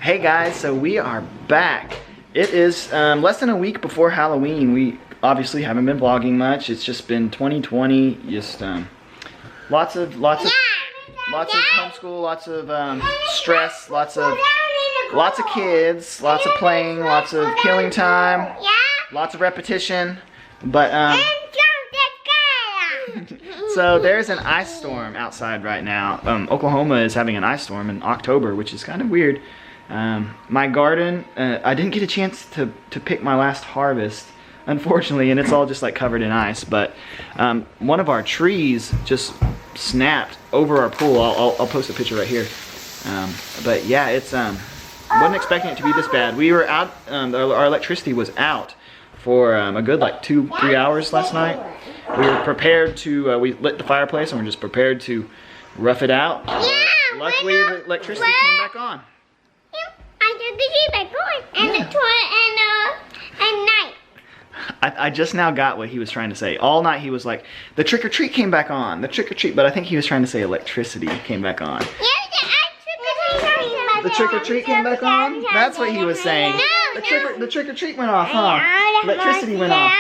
Hey guys, so we are back. It is less than a week before Halloween. We obviously haven't been vlogging much. It's just been 2020. Just lots of homeschool, lots of stress, lots of kids, lots of playing, lots of killing time, lots of repetition. But so there's an ice storm outside right now. Oklahoma is having an ice storm in October, which is kind of weird. My garden, I didn't get a chance to pick my last harvest, unfortunately, and it's all just like covered in ice. But one of our trees just snapped over our pool. I'll post a picture right here. But yeah, it's wasn't expecting it to be this bad. We were out. Our electricity was out for a good like 2-3 hours last night. We were prepared to. We lit the fireplace and we're just prepared to rough it out. Luckily, the electricity came back on. I just now got what he was trying to say. All night he was like, the trick or treat came back on, the trick or treat, but I think he was trying to say electricity came back on. The trick or treat came back on? That's what he was saying. The trick or treat went off, huh? Electricity went off.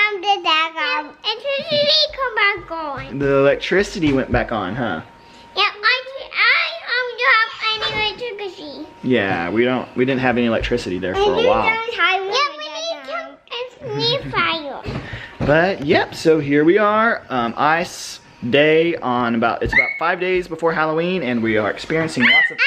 The electricity went back on, huh? Yeah, we didn't have any electricity there for a while. But yep, so here we are, ice day on it's about 5 days before Halloween, and we are experiencing lots of ice.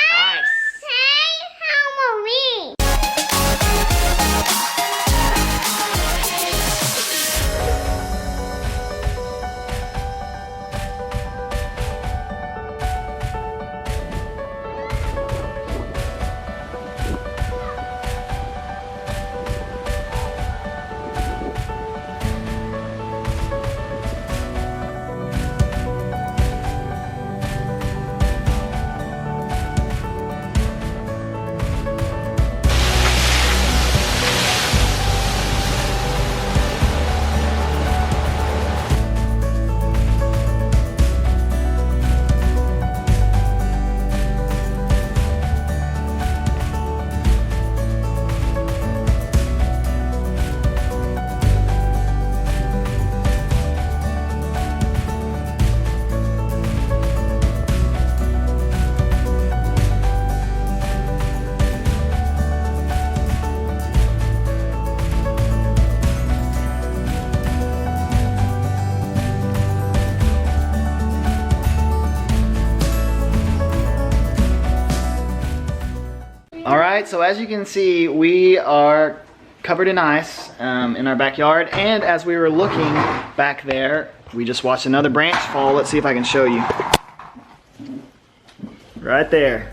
Alright, so as you can see, we are covered in ice in our backyard, and as we were looking back there, we just watched another branch fall. Let's see if I can show you. Right there.